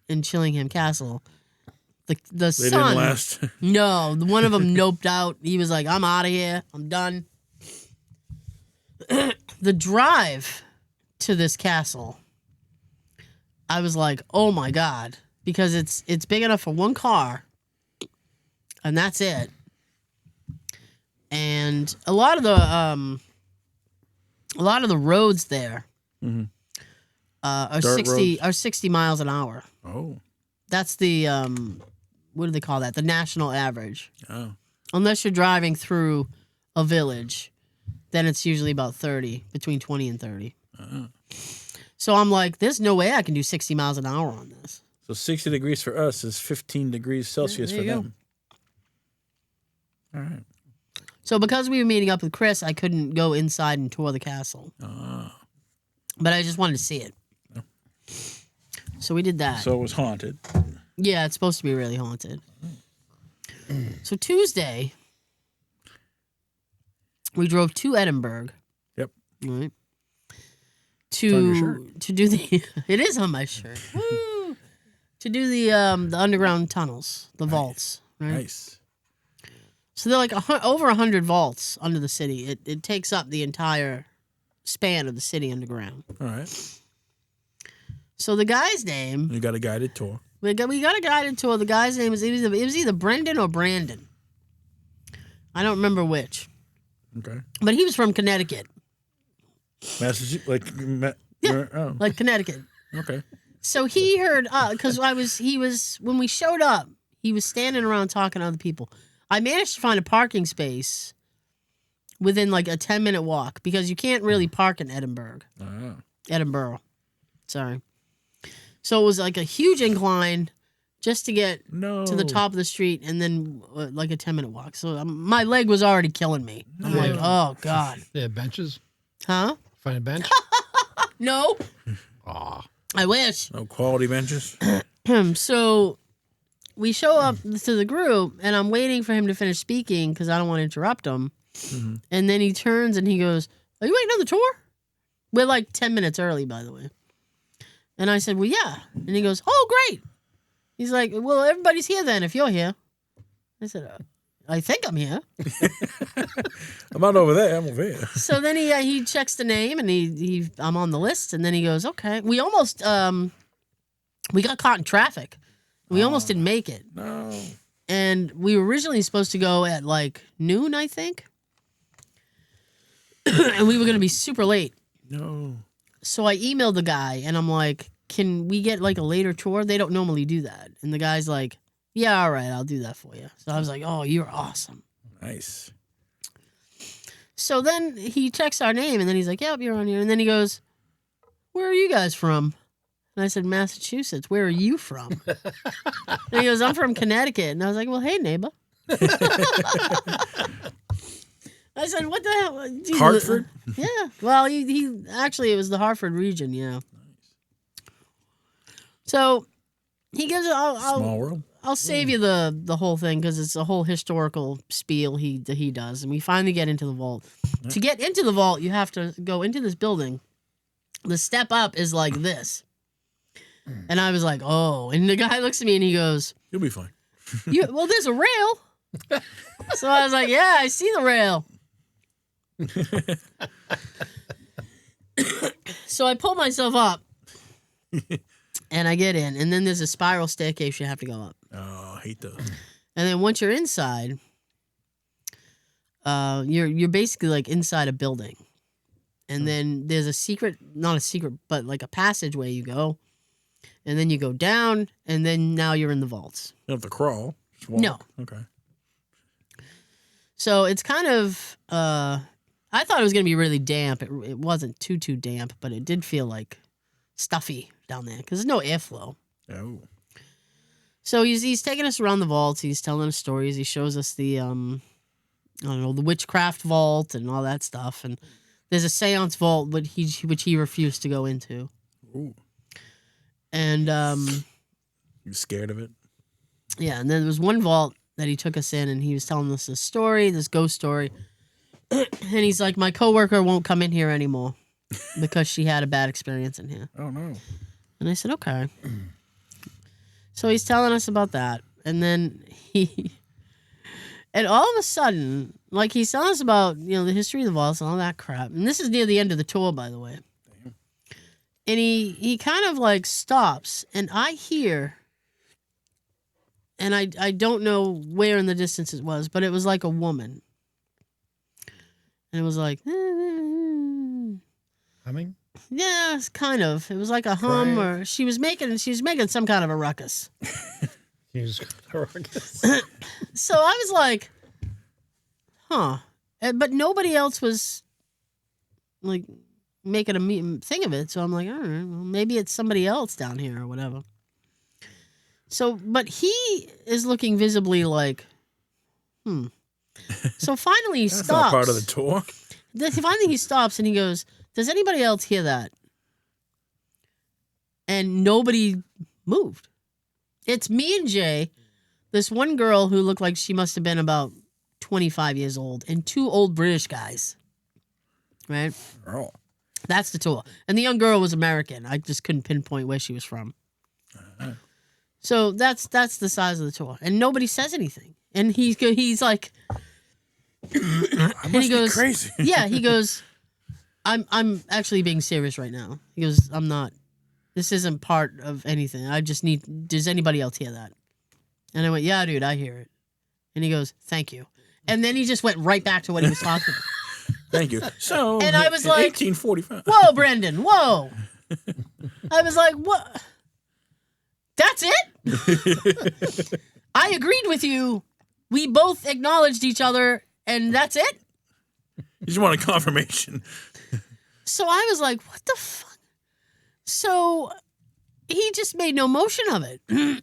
in Chillingham Castle. The They son, didn't last. no, one of them noped out. He was like, I'm out of here. I'm done. The drive to this castle, I was like, oh my God, because it's big enough for one car, and that's it. And a lot of the roads there Mhm. are Dirt 60 miles an hour. Oh. That's the what do they call that? The national average. Oh. Unless you're driving through a village, then it's usually about 30, between 20 and 30. Oh. So I'm like, there's no way I can do 60 miles an hour on this. So 60 degrees for us is 15 degrees Celsius there for you go. them. All right. So because we were meeting up with Chris, I couldn't go inside and tour the castle. Ah. But I just wanted to see it. Yeah. So we did that. So it was haunted. Yeah, it's supposed to be really haunted. So Tuesday, we drove to Edinburgh. Yep. Right. on your shirt. To do the it is on my shirt. Woo! To do the underground tunnels, the vaults. Right. Nice. So they're like over 100 vaults under the city. It takes up the entire span of the city underground. All right. So the guy's name, You got a guided tour. we got a guided tour. The guy's name it was either Brendan or Brandon. I don't remember which, Okay. but he was from Connecticut, Massachusetts, oh, like Connecticut. okay. So he heard because he was when we showed up, he was standing around talking to other people. I managed to find a parking space within like a 10-minute walk because you can't really park in Edinburgh. Ah. Edinburgh. Sorry. So it was like a huge incline just to get No. to the top of the street and then like a 10-minute walk. So my leg was already killing me. I'm like, oh, God. They have benches. Huh? Find a bench. No. Aw. I wish. No quality benches. So we show up to the group, and I'm waiting for him to finish speaking because I don't want to interrupt him. Mm-hmm. And then he turns and he goes, are you waiting on the tour? We're like 10 minutes early, by the way. And I said, well, yeah. And he goes, oh, great. He's like, well, everybody's here then if you're here. I said, I think I'm here. I'm not over there. I'm over here. So then he checks the name, and I'm on the list. And then he goes, okay. We almost we got caught in traffic. We almost didn't make it. No. And we were originally supposed to go at like noon, I think. And we were going to be super late. No. So I emailed the guy, and I'm like, can we get like a later tour? They don't normally do that. And the guy's like, yeah, all right, I'll do that for you. So I was like, oh, you're awesome. Nice. So then he checks our name, and then he's like, yep, you're on here. And then he goes, where are you guys from? And I said, Massachusetts. Where are you from? And he goes, I'm from Connecticut. And I was like, well, hey, neighbor. I said, what the hell? Geez, Hartford? Yeah. Well, he actually, it was the Hartford region, yeah. So he gives it, Small world. I'll save you the whole thing because it's a whole historical spiel he does. And we finally get into the vault. Yeah. To get into the vault, you have to go into this building. The step up is like this. And I was like, oh. And the guy looks at me and he goes, you'll be fine. Well, there's a rail. So I was like, yeah, I see the rail. So I pull myself up and I get in. And then there's a spiral staircase you have to go up. Oh, I hate those. And then once you're inside, you're basically like inside a building. And then there's a secret, not a secret, but like a passageway you go. And then you go down, and then now you're in the vaults. You don't have to crawl. Just walk. No. Okay. So it's kind of, I thought it was going to be really damp. It wasn't too damp, but it did feel like stuffy down there because there's no airflow. Oh. So he's taking us around the vaults. He's telling us stories. He shows us the, I don't know, the witchcraft vault and all that stuff. And there's a seance vault, which he refused to go into. Ooh. And you scared of it? Yeah, and then there was one vault that he took us in, and he was telling us this story, this ghost story. And he's like, my coworker won't come in here anymore because she had a bad experience in here. Oh, no. And I said, okay. So he's telling us about that. And then and all of a sudden, like he's telling us about, the history of the vaults and all that crap. And this is near the end of the tour, by the way. Damn. And he kind of like stops, and I hear, and I don't know where in the distance it was, but it was like a woman. And it was like, Humming? yeah, it's kind of. It was like a hum, or she was making some kind of a ruckus. He was a ruckus. So I was like, huh. But nobody else was like making a thing of it. So I'm like, all right, well, maybe it's somebody else down here or whatever. So, but he is looking visibly like, So finally he That's stops. not part of the tour. Finally he stops and he goes, does anybody else hear that? And nobody moved. It's me and Jay, this one girl who looked like she must have been about 25 years old, and two old British guys. Right? Oh. That's the tour. And the young girl was American. I just couldn't pinpoint where she was from. So that's the size of the tour. And nobody says anything. And he's like, I and must he goes, be crazy. yeah, he goes, I'm actually being serious right now. He goes, I'm not. This isn't part of anything. I just need, does anybody else hear that? And I went, yeah, dude, I hear it. And he goes, thank you. And then he just went right back to what he was talking about. Thank you. So, and I was like, 1845. Whoa, Brendan, whoa. I was like, what? That's it? I agreed with you. We both acknowledged each other, and that's it? You just want a confirmation. So I was like, what the fuck? So he just made no motion of it.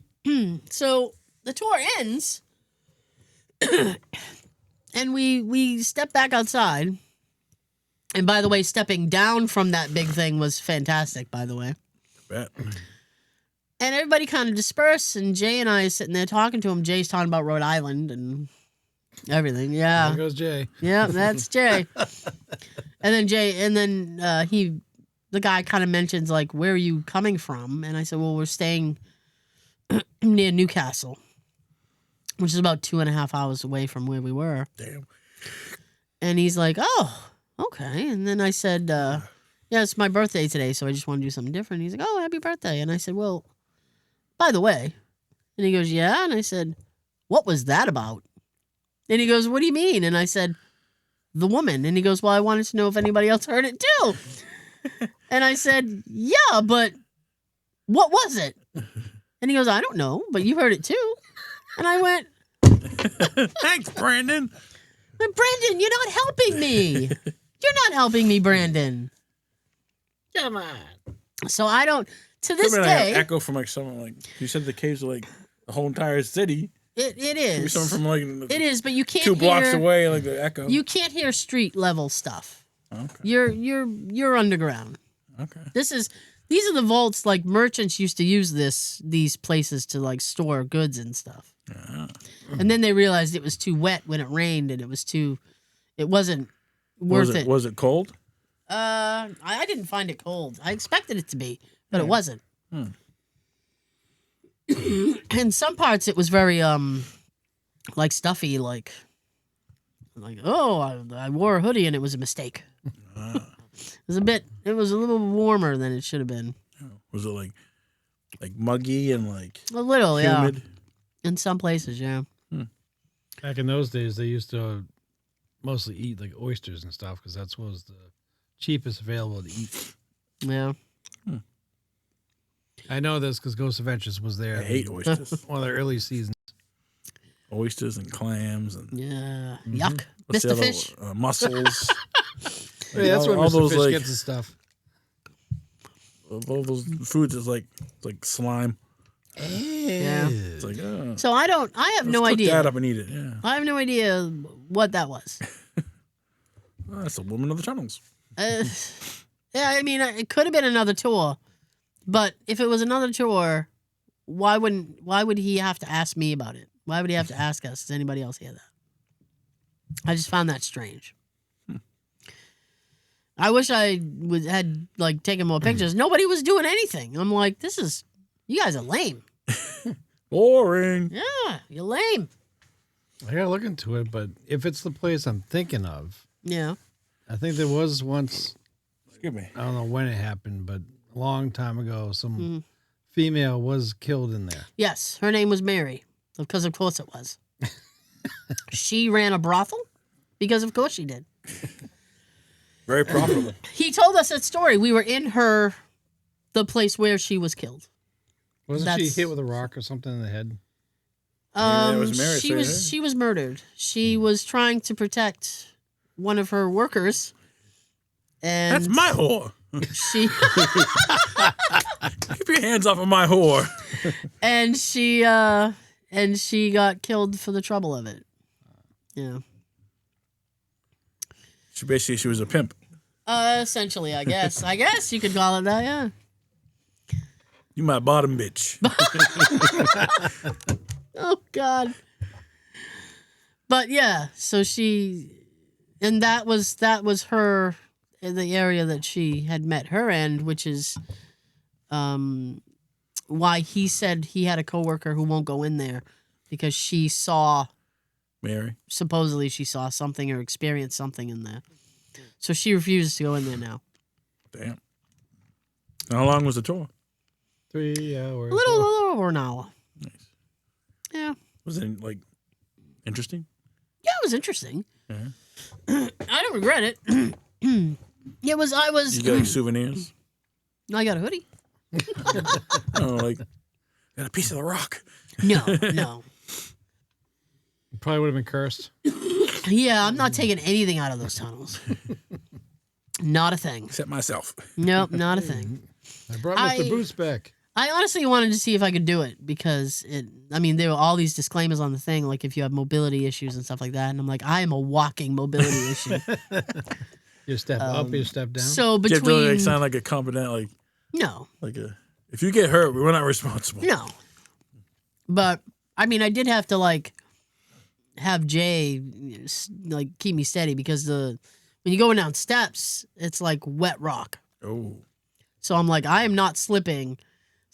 So the tour ends, and we step back outside. And by the way, stepping down from that big thing was fantastic, by the way. Bet. And everybody kind of dispersed, and Jay and I are sitting there talking to him. Jay's talking about Rhode Island and everything. Yeah. There goes Jay. Yeah, that's Jay. And then the guy kind of mentions, like, where are you coming from? And I said, well, we're staying near Newcastle, which is about 2.5 hours away from where we were. Damn. And he's like, oh, okay. And then I said, yeah, it's my birthday today, so I just want to do something different. He's like, oh, happy birthday. And I said, well, by the way. And he goes, yeah. And I said, what was that about? And he goes, what do you mean? And I said, the woman. And he goes, well, I wanted to know if anybody else heard it too. And I said, yeah, but what was it? And he goes, I don't know, but you heard it too. And I went, Thanks, Brandon. Brandon, you're not helping me. You're not helping me, Brandon. Come on. So I don't, to this Could be like an day, echo from like someone like you said the caves are like the whole entire city. it Could be is. someone from like It is, but you can't 2 blocks hear, away, like the echo. you can't hear street level stuff. Okay. You're underground. Okay. These are the vaults, like merchants used to use these places to like store goods and stuff. Yeah. And then they realized it was too wet when it rained, and it wasn't worth it. Was it cold? I didn't find it cold. I expected it to be, but it wasn't. In some parts, it was very like stuffy, like oh, I wore a hoodie and it was a mistake. It was a little warmer than it should have been. Was it like muggy and like A little, humid? yeah. In some places, yeah. Back in those days, they used to mostly eat like oysters and stuff because that's what was the cheapest available to eat. Yeah. I know this because Ghost Adventures was there. I hate oysters. One of the early seasons. Oysters and clams and Yeah. Yuck. what's the Mr. other Fish. one? Mussels. Hey, that's where all Mr. those, Fish like- gets his stuff. All those foods is like slime. Yeah. It's like So I have let's no cook idea. that up and eat it. Yeah, I have no idea what that was. that's a woman of the tunnels. Yeah, I mean, it could have been another tour, but if it was another tour, why would he have to ask me about it? Why would he have to ask us? Does anybody else hear that? I just found that strange. I wish I had like taken more pictures. Nobody was doing anything. I'm like, you guys are lame. Boring. Yeah, you're lame. I gotta look into it, but if it's the place I'm thinking of, Yeah. I think there was once, Excuse me. I don't know when it happened, but a long time ago, some female was killed in there. Yes, her name was Mary, because of course it was. She ran a brothel, because of course she did. Very profitable. He told us that story. We were in the place where she was killed. Wasn't she That's- hit with a rock or something in the head? Yeah, it was Mary, She so was yeah. she was murdered. She was trying to protect one of her workers, and That's my whore. she Keep your hands off of my whore. and she got killed for the trouble of it. Yeah. She was a pimp. Essentially, I guess. I guess you could call it that. Yeah. You my bottom bitch. Oh God. But yeah, so that was her in the area that she had met her end, which is why he said he had a coworker who won't go in there because Mary. supposedly she saw something or experienced something in there. So she refuses to go in there now. Damn. How long was the tour? 3 hours. A little over an hour. Nice. Yeah. Was it like interesting? Yeah, it was interesting. Yeah. I don't regret it. I was You got like souvenirs? I got a hoodie. Oh, like got a piece of the rock. No. Probably would have been cursed. Yeah, I'm not taking anything out of those tunnels. Not a thing. Except myself. Nope, not a thing. I brought I- Mr. Boots back. I honestly wanted to see if I could do it because there were all these disclaimers on the thing, like if you have mobility issues and stuff like that. And I'm like, I am a walking mobility issue. You step up, you step down. So Get between. really sound like a competent, No. if you get hurt, we're not responsible. No. But, I did have to, have Jay, keep me steady because when you're going down steps, it's like wet rock. Oh. So I'm like, I am not slipping.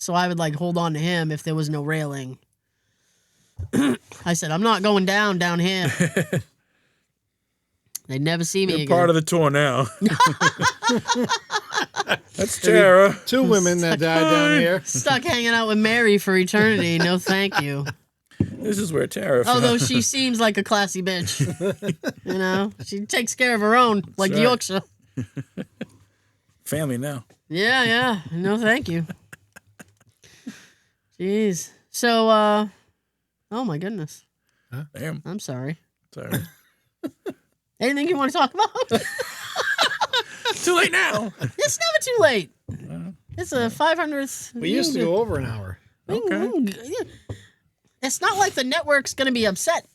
So I would hold on to him if there was no railing. I said, I'm not going down here. They'd never see me You're again. part of the tour now. That's Tara. 2 women that died down here. Stuck hanging out with Mary for eternity. No, thank you. This is where Tara. Although she seems like a classy bitch. She takes care of her own, like right. Yorkshire. Family now. Yeah. No, thank you. Jeez. So, oh my goodness. Damn. I'm sorry. Sorry. Anything you want to talk about? Too late now. It's never too late. It's a 500th. We used to go over an hour. Okay. It's not like the network's going to be upset.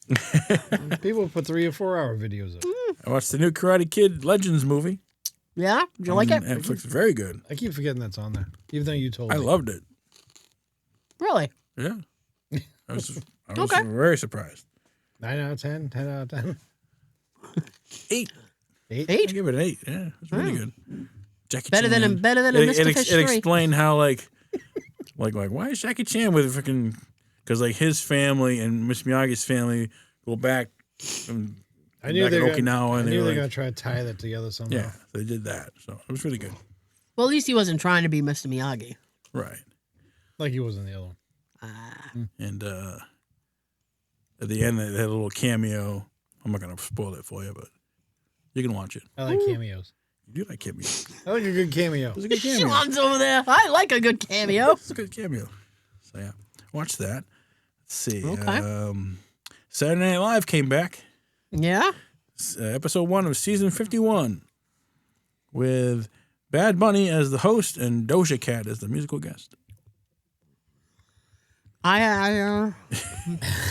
People put 3 or 4 hour videos up. I watched the new Karate Kid Legends movie. Yeah? Did you like it? Netflix, very good. I keep forgetting that's on there, even though you told me. I loved it. Really? Yeah. I was Okay. very surprised. 9 out of 10, 10 out of 10. 8. 8? I give it an 8. Yeah, it's really good. Jackie Better Chan. than a Mr. Fish 3. It explained how why is Jackie Chan with freaking because his family and Miss Miyagi's family go back from I knew back they in were Okinawa and they were going to try to tie that together somehow. yeah, they did that. So it was really good. Well, at least he wasn't trying to be Mr. Miyagi. Right. Like he was in the other one. And at the end they had a little cameo. I'm not gonna spoil it for you, but you can watch it. I like cameos. You do like cameos. I like a good cameo. It was a good cameo. Sean's over there. I like a good cameo. It's a good cameo. So yeah, watch that. Let's see. Okay. Saturday Night Live came back. Yeah? Episode 1 of season 51 with Bad Bunny as the host and Doja Cat as the musical guest. I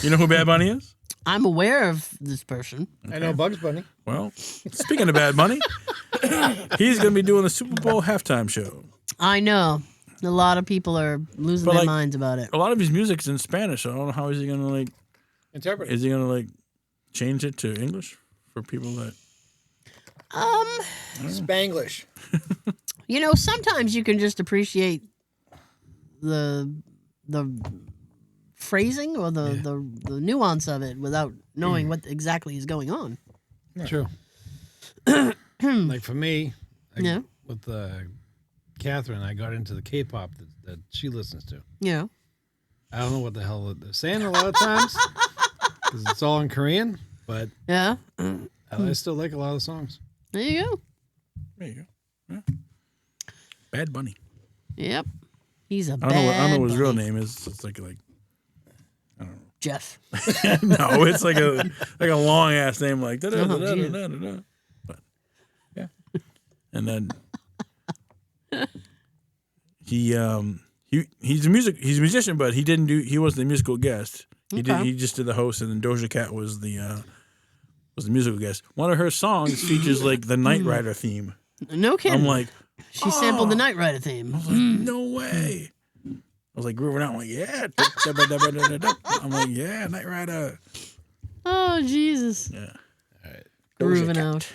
You know who Bad Bunny is? I'm aware of this person. I know Bugs Bunny. Well, speaking of Bad Bunny, he's going to be doing the Super Bowl halftime show. I know. A lot of people are losing But, their minds about it. A lot of his music's in Spanish, so I don't know how is he going to Interpret. is he going to change it to English for people that Spanglish. Sometimes you can just appreciate the phrasing or the nuance of it without knowing what exactly is going on. True. Like for me, Yeah. with Catherine, I got into the K-pop that she listens to. Yeah. I don't know what the hell they're saying a lot of times because it's all in Korean, but Yeah. I still like a lot of the songs. There you go. There you go. Yeah. Bad Bunny. Yep. He's a I bad don't know what his real bunny. name is. It's like Jeff. no, it's like a long ass name like da da da da geez. da da. But yeah, and then he's a musician, but he wasn't the musical guest. Okay. He just did the host, and then Doja Cat was the musical guest. One of her songs features like the Knight Rider theme. No kidding. I'm like, she sampled the Knight Rider theme. no way. I was like grooving out. I'm like, yeah. I'm like, yeah, Knight Rider. Oh, Jesus. Yeah. All right. Grooving Cat. out. Let's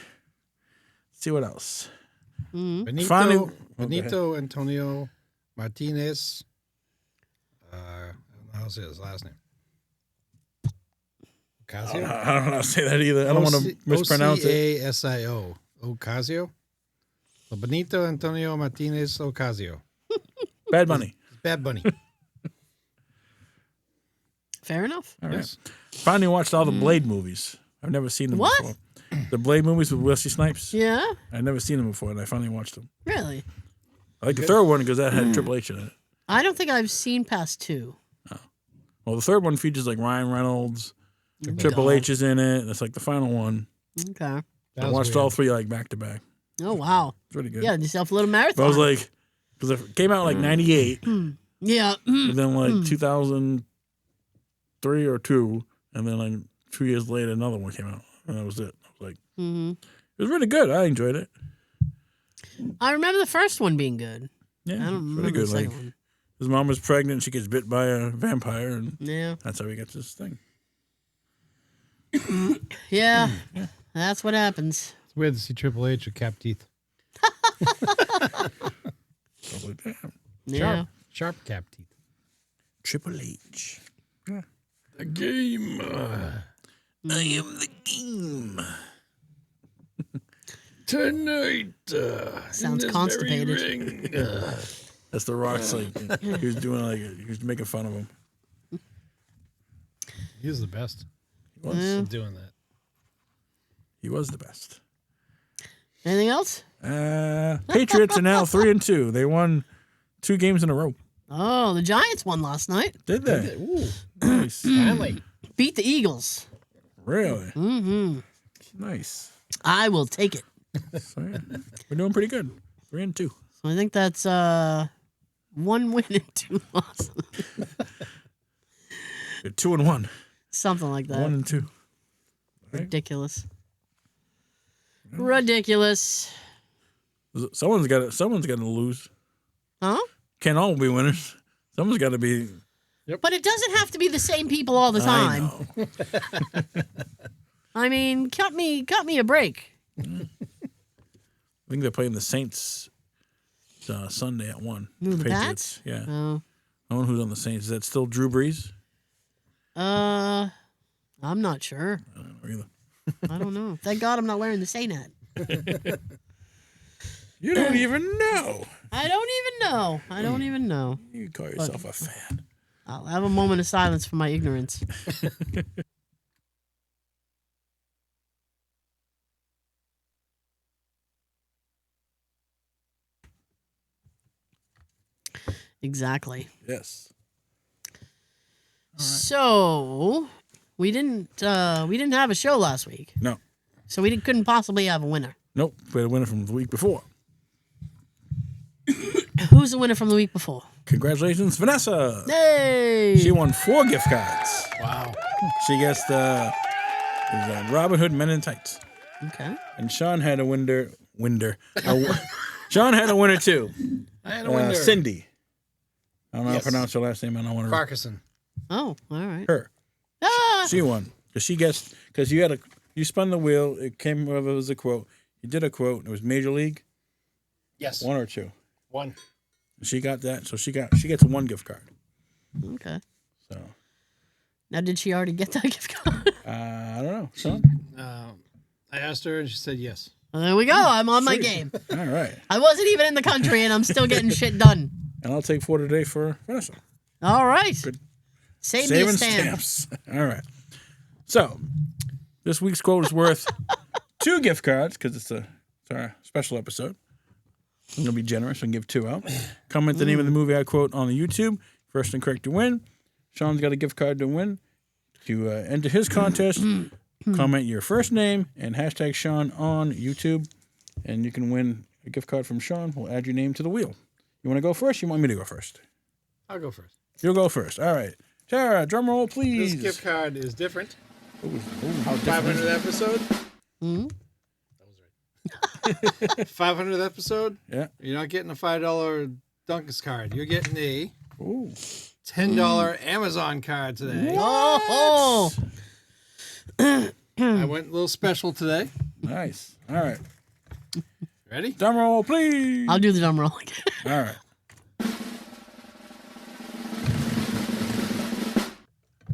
see what else. Benito Antonio Martinez. I don't know how to say his last name. Ocasio? I don't know how to say that either. I don't want to mispronounce it. Ocasio. Ocasio? So Benito Antonio Martinez Ocasio. Bad Bunny. Bad Bunny. Fair enough. All right. Finally watched all the Blade movies. I've never seen them What? before. The Blade movies with Wesley Snipes. Yeah? I've never seen them before, and I finally watched them. Really? I like the third one because that had Triple H in it. I don't think I've seen past 2. Well, the third one features like Ryan Reynolds. Triple H is in it. That's like the final one. Okay. I watched all 3 like back to back. Oh, wow. It's really good. Yeah, yourself a little marathon. But I was like, because it came out like '98. Yeah. And then like 2003 or 2, and then like 2 years later, another one came out, and that was it. I was like, Mm-hmm. it was really good. I enjoyed it. I remember the first one being good. Yeah, I don't it's remember really good. the Like second one. his mom was pregnant, she gets bit by a vampire, and Yeah. that's how he gets this thing. Yeah. That's what happens. It's weird to see Triple H with cap teeth. I was like, damn. Yeah. Sharp cap teeth. Triple H. The game. I am the game. Tonight. Sounds constipated. That's the Rock's like he was doing like he was making fun of him. He's the best. He was. Yeah. At doing that. He was the best. Anything else? Patriots are now 3-2. They won 2 games in a row. Oh, the Giants won last night. Did they? Ooh, Nice. finally. Beat the Eagles. Really? Mm-hmm. Nice. I will take it. So, yeah, we're doing pretty good. 3-2. So I think that's 1 win and 2 losses. We're 2-1. Something like that. 1-2. Right? Ridiculous. Ridiculous. Someone's got to. Someone's got to lose. Huh? Can't all be winners. Someone's got to be. But it doesn't have to be the same people all the time. I know. I mean, cut me a break. I think they're playing the Saints Sunday at 1. Who, the Patriots. Pats? Yeah. Oh. I don't know who's on the Saints. Is that still Drew Brees? I'm not sure. I don't know either. I don't know. Thank God I'm not wearing the Saint hat. You don't even know. I don't even know. You call yourself a fan. I'll have a moment of silence for my ignorance. Exactly. Yes. So we didn't have a show last week. No. So we couldn't possibly have a winner. Nope. We had a winner from the week before. Who's the winner from the week before? Congratulations, Vanessa. Hey! She won 4 gift cards. Wow. She gets the Robin Hood Men in Tights. Okay. And Sean had a winner. Sean had a winner too. I had a winner. Cindy. I don't know how to Yes. pronounce her last name. I don't want to. Farquharson. Oh, all right. Her. Ah! She won because you spun the wheel. It came whether it was a quote. You did a quote. It was Major League. Yes. 1 or 2. 1. She got that, so she gets 1 gift card. Okay. So Now, did she already get that gift card? I don't know. Sean? I asked her and she said yes. Well, there we go. I'm on my Sweet. game. All right, I wasn't even in the country, and I'm still getting shit done. and I'll take 4 today for Vanessa. All right. Good. Save me a Saving stamp. stamps. All right. So this week's quote is worth 2 gift cards because it's our special episode. I'm gonna be generous and give 2 out. Comment the name of the movie I quote on the YouTube. First and correct to win. Sean's got a gift card to win. To enter his contest, comment your first name and hashtag Sean on YouTube, and you can win a gift card from Sean. We'll add your name to the wheel. You want to go first? You want me to go first? I'll go first. You'll go first. All right. Tara, drum roll, please. This gift card is different. How different is 500th it? episode. Mhm. That was right. 500th episode. Yeah. You're not getting a $5 Dunkus card. You're getting a Ooh. $10 Amazon card today. Oh, I went a little special today. Nice. All right. Ready? Drum roll, please. I'll do the drum roll again. All right.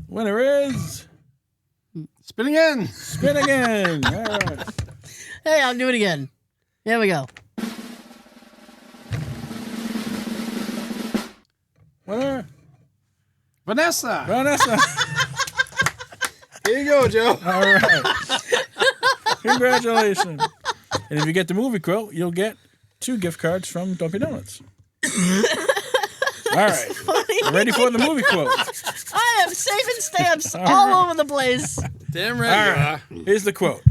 Winner is Spin again. Spin again. All right. Hey, I'll do it again. Here we go. Winner, Vanessa. Vanessa. Here you go, Joe. All right. Congratulations. And if you get the movie quote, you'll get 2 gift cards from Dunkin' Donuts. All right. Ready for the movie quote? I am saving stamps all over the place. Damn All right. you right. are. Here's the quote.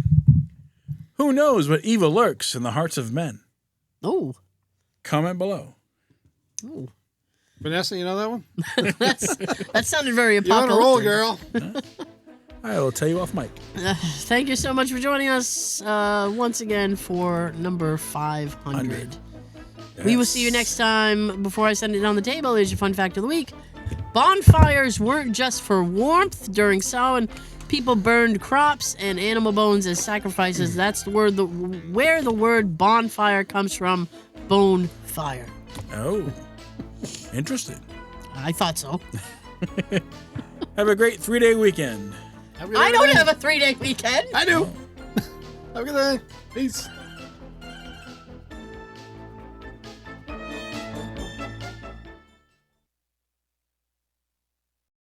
Who knows what evil lurks in the hearts of men? Oh, Comment below. oh. Vanessa, you know that one? That sounded very You're on apocalyptic. a roll, girl. I will tell you off mic. Thank you so much for joining us once again for number 500. We will see you next time. Before I send it on the table, here's your fun fact of the week. Bonfires weren't just for warmth during Samhain. People burned crops and animal bones as sacrifices. That's where the word bonfire comes from. Bone fire. Oh, interesting. I thought so. Have a great 3-day weekend. I don't have a 3-day weekend. I do. Have a good day. Peace.